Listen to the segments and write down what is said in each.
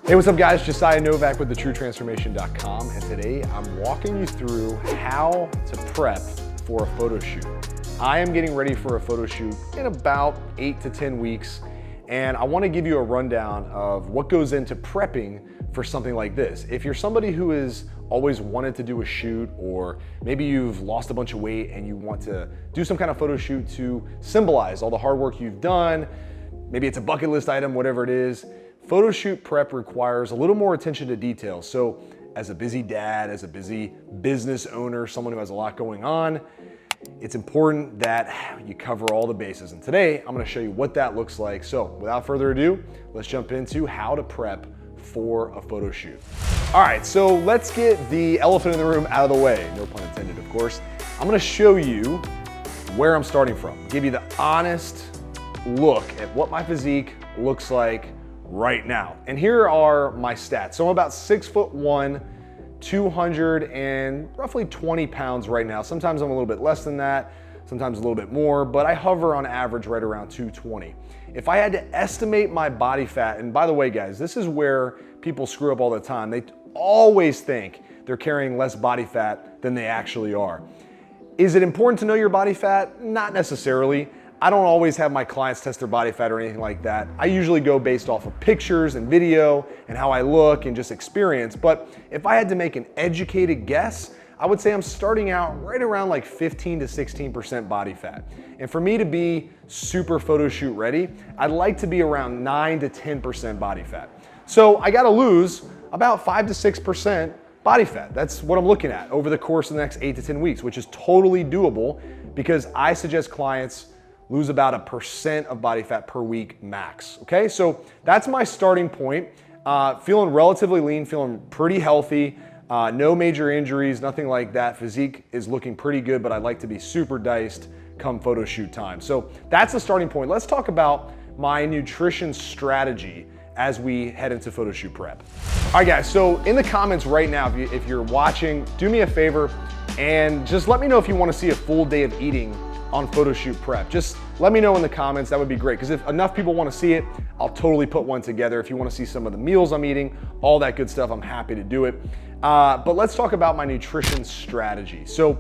Hey, what's up guys? JosiahNovak with thetruetransformation.com, and today I'm walking you through how to prep for a photo shoot. I am getting ready for a photo shoot in about 8 to 10 weeks, and I want to give you a rundown of what goes into prepping for something like this. If you're somebody who has always wanted to do a shoot, or maybe you've lost a bunch of weight and you want to do some kind of photo shoot to symbolize all the hard work you've done, maybe it's a bucket list item, whatever it is, photo shoot prep requires a little more attention to detail. So as a busy dad, as a busy business owner, someone who has a lot going on, it's important that you cover all the bases. And today I'm gonna show you what that looks like. So without further ado, let's jump into how to prep for a photo shoot. All right, so let's get the elephant in the room out of the way. No pun intended, of course. I'm gonna show you where I'm starting from, give you the honest look at what my physique looks like right now. And here are my stats. So I'm about 6'1", 200 and roughly 20 pounds right now. Sometimes I'm a little bit less than that, sometimes a little bit more, but I hover on average right around 220. If I had to estimate my body fat, and by the way guys, this is where people screw up all the time. They always think they're carrying less body fat than they actually are. Is it important to know your body fat? Not necessarily. I don't always have my clients test their body fat or anything like that. I usually go based off of pictures and video and how I look and just experience. But if I had to make an educated guess, I would say I'm starting out right around like 15 to 16% body fat. And for me to be super photo shoot ready, I'd like to be around 9 to 10% body fat. So I gotta lose about 5 to 6% body fat. That's what I'm looking at over the course of the next 8 to 10 weeks, which is totally doable because I suggest clients lose about 1% of body fat per week max, okay? So that's my starting point. Feeling relatively lean, feeling pretty healthy, no major injuries, nothing like that. Physique is looking pretty good, but I'd like to be super diced come photo shoot time. So that's the starting point. Let's talk about my nutrition strategy as we head into photo shoot prep. All right guys, so in the comments right now, if you're watching, do me a favor and just let me know if you wanna see a full day of eating on photo shoot prep. Just let me know in the comments, that would be great. Because if enough people wanna see it, I'll totally put one together. If you wanna see some of the meals I'm eating, all that good stuff, I'm happy to do it. But let's talk about my nutrition strategy. So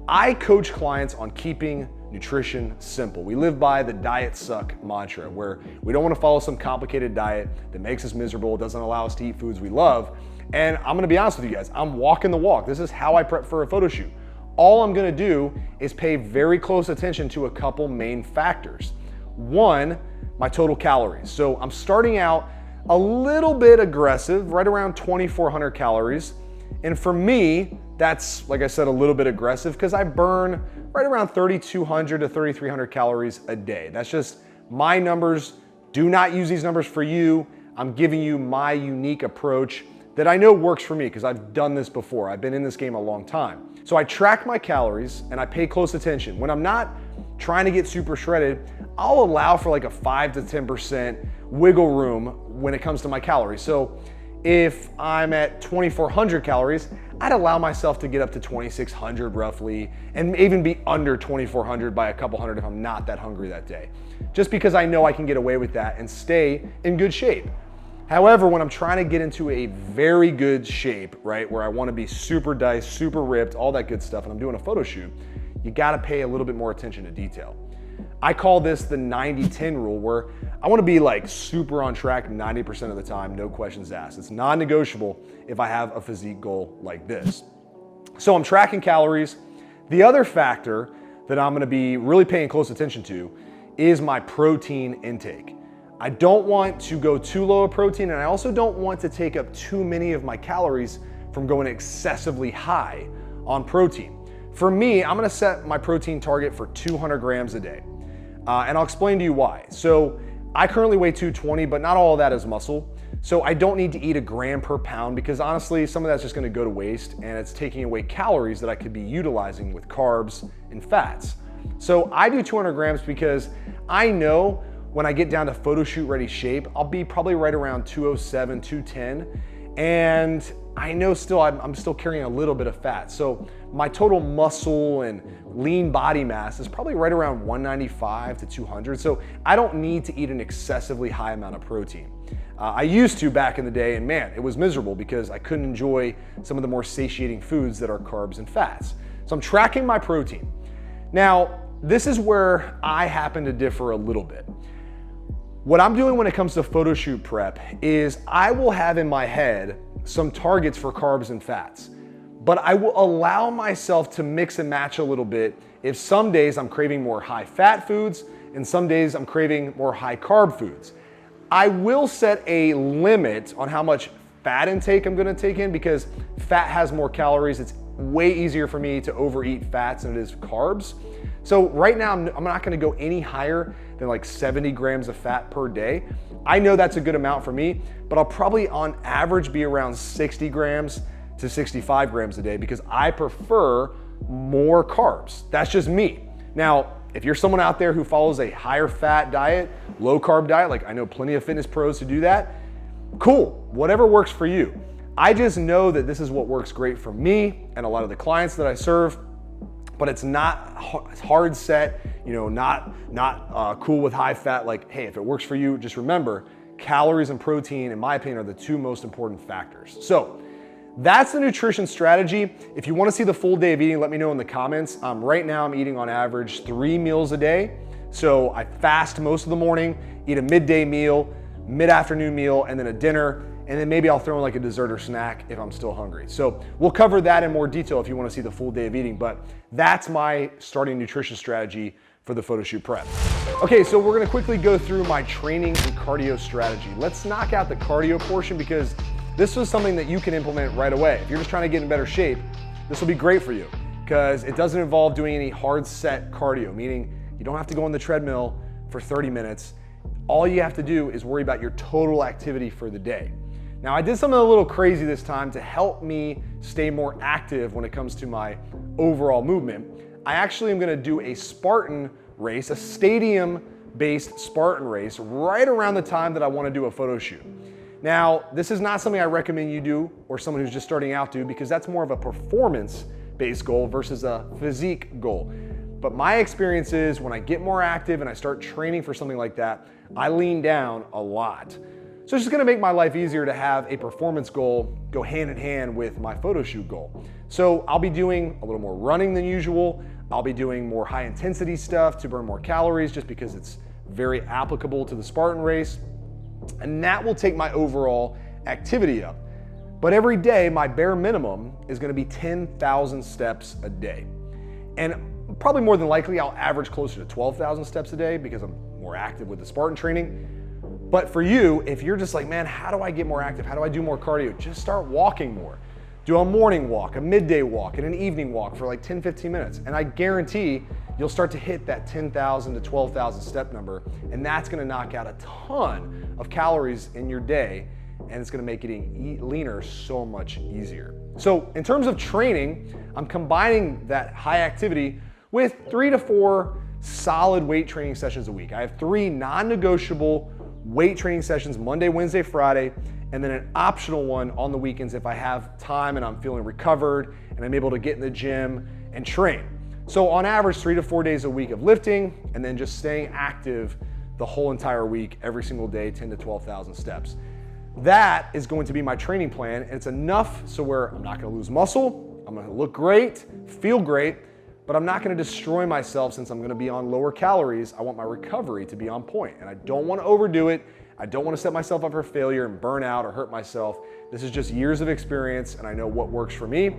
I coach clients on keeping nutrition simple. We live by the diet suck mantra, where we don't wanna follow some complicated diet that makes us miserable, doesn't allow us to eat foods we love. And I'm gonna be honest with you guys, I'm walking the walk. This is how I prep for a photo shoot. All I'm gonna do is pay very close attention to a couple main factors. One, my total calories. So I'm starting out a little bit aggressive, right around 2,400 calories. And for me, that's, like I said, a little bit aggressive because I burn right around 3,200 to 3,300 calories a day. That's just my numbers. Do not use these numbers for you. I'm giving you my unique approach that I know works for me because I've done this before. I've been in this game a long time. So I track my calories and I pay close attention. When I'm not trying to get super shredded, I'll allow for like a 5 to 10% wiggle room when it comes to my calories. So if I'm at 2,400 calories, I'd allow myself to get up to 2,600 roughly, and even be under 2,400 by a couple hundred if I'm not that hungry that day. Just because I know I can get away with that and stay in good shape. However, when I'm trying to get into a very good shape, right, where I wanna be super diced, super ripped, all that good stuff, and I'm doing a photo shoot, you gotta pay a little bit more attention to detail. I call this the 90-10 rule, where I wanna be like super on track 90% of the time, no questions asked. It's non-negotiable if I have a physique goal like this. So I'm tracking calories. The other factor that I'm gonna be really paying close attention to is my protein intake. I don't want to go too low of protein, and I also don't want to take up too many of my calories from going excessively high on protein. For me, I'm gonna set my protein target for 200 grams a day. And I'll explain to you why. So I currently weigh 220, but not all of that is muscle. So I don't need to eat a gram per pound because honestly, some of that's just gonna go to waste and it's taking away calories that I could be utilizing with carbs and fats. So I do 200 grams because I know when I get down to photo shoot ready shape, I'll be probably right around 207, 210. And I know I'm still carrying a little bit of fat. So my total muscle and lean body mass is probably right around 195 to 200. So I don't need to eat an excessively high amount of protein. I used to back in the day, and man, it was miserable because I couldn't enjoy some of the more satiating foods that are carbs and fats. So I'm tracking my protein. Now, this is where I happen to differ a little bit. What I'm doing when it comes to photo shoot prep is I will have in my head some targets for carbs and fats, but I will allow myself to mix and match a little bit if some days I'm craving more high fat foods and some days I'm craving more high carb foods. I will set a limit on how much fat intake I'm gonna take in because fat has more calories. It's way easier for me to overeat fats than it is carbs. So right now, I'm not gonna go any higher than like 70 grams of fat per day. I know that's a good amount for me, but I'll probably on average be around 60 grams to 65 grams a day because I prefer more carbs. That's just me. Now, if you're someone out there who follows a higher fat diet, low carb diet, like I know plenty of fitness pros who do that, cool, whatever works for you. I just know that this is what works great for me and a lot of the clients that I serve, but it's not hard set, not cool with high fat. Like, hey, if it works for you, just remember, calories and protein, in my opinion, are the two most important factors. So that's the nutrition strategy. If you want to see the full day of eating, let me know in the comments. Right now I'm eating on average 3 meals a day. So I fast most of the morning, eat a midday meal, mid-afternoon meal, and then a dinner. And then maybe I'll throw in like a dessert or snack if I'm still hungry. So we'll cover that in more detail if you want to see the full day of eating, but that's my starting nutrition strategy for the photo shoot prep. Okay, so we're gonna quickly go through my training and cardio strategy. Let's knock out the cardio portion because this was something that you can implement right away. If you're just trying to get in better shape, this will be great for you because it doesn't involve doing any hard set cardio, meaning you don't have to go on the treadmill for 30 minutes. All you have to do is worry about your total activity for the day. Now, I did something a little crazy this time to help me stay more active when it comes to my overall movement. I actually am gonna do a Spartan race, a stadium-based Spartan race, right around the time that I wanna do a photo shoot. Now, this is not something I recommend you do or someone who's just starting out do because that's more of a performance-based goal versus a physique goal. But my experience is when I get more active and I start training for something like that, I lean down a lot. So it's just gonna make my life easier to have a performance goal go hand in hand with my photo shoot goal. So I'll be doing a little more running than usual. I'll be doing more high intensity stuff to burn more calories just because it's very applicable to the Spartan race. And that will take my overall activity up. But every day, my bare minimum is gonna be 10,000 steps a day. And probably more than likely, I'll average closer to 12,000 steps a day because I'm more active with the Spartan training. But for you, if you're just like, man, how do I get more active? How do I do more cardio? Just start walking more. Do a morning walk, a midday walk, and an evening walk for like 10, 15 minutes. And I guarantee you'll start to hit that 10,000 to 12,000 step number. And that's gonna knock out a ton of calories in your day. And it's gonna make eating leaner so much easier. So in terms of training, I'm combining that high activity with 3 to 4 solid weight training sessions a week. I have 3 non-negotiable weight training sessions, Monday, Wednesday, Friday, and then an optional one on the weekends if I have time and I'm feeling recovered and I'm able to get in the gym and train. So on average, 3 to 4 days a week of lifting and then just staying active the whole entire week, every single day, 10 to 12,000 steps. That is going to be my training plan, and it's enough so where I'm not gonna lose muscle, I'm gonna look great, feel great, but I'm not gonna destroy myself since I'm gonna be on lower calories. I want my recovery to be on point, and I don't wanna overdo it. I don't wanna set myself up for failure and burn out or hurt myself. This is just years of experience, and I know what works for me.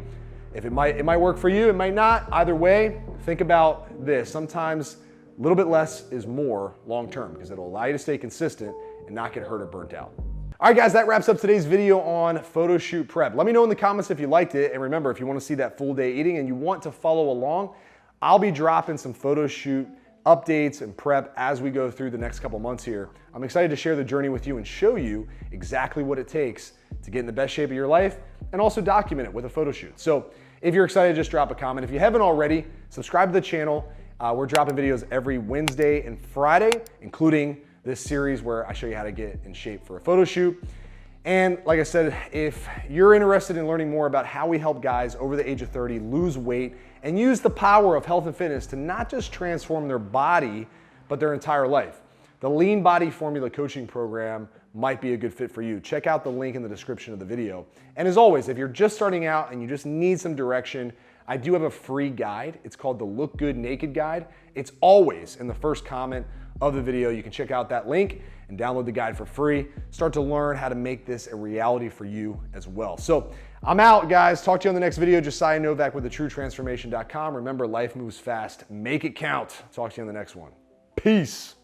If it might work for you, it might not. Either way, think about this. Sometimes a little bit less is more long-term because it'll allow you to stay consistent and not get hurt or burnt out. All right, guys, that wraps up today's video on photo shoot prep. Let me know in the comments if you liked it. And remember, if you want to see that full day eating and you want to follow along, I'll be dropping some photo shoot updates and prep as we go through the next couple months here. I'm excited to share the journey with you and show you exactly what it takes to get in the best shape of your life and also document it with a photo shoot. So if you're excited, just drop a comment. If you haven't already, subscribe to the channel. We're dropping videos every Wednesday and Friday, including this series where I show you how to get in shape for a photo shoot. And like I said, if you're interested in learning more about how we help guys over the age of 30 lose weight and use the power of health and fitness to not just transform their body, but their entire life, the Lean Body Formula coaching program might be a good fit for you. Check out the link in the description of the video. And as always, if you're just starting out and you just need some direction, I do have a free guide. It's called the Look Good Naked Guide. It's always in the first comment of the video. You can check out that link and download the guide for free. Start to learn how to make this a reality for you as well. So I'm out, guys. Talk to you on the next video. JosiahNovak with thetruetransformation.com. Remember, life moves fast. Make it count. Talk to you on the next one. Peace.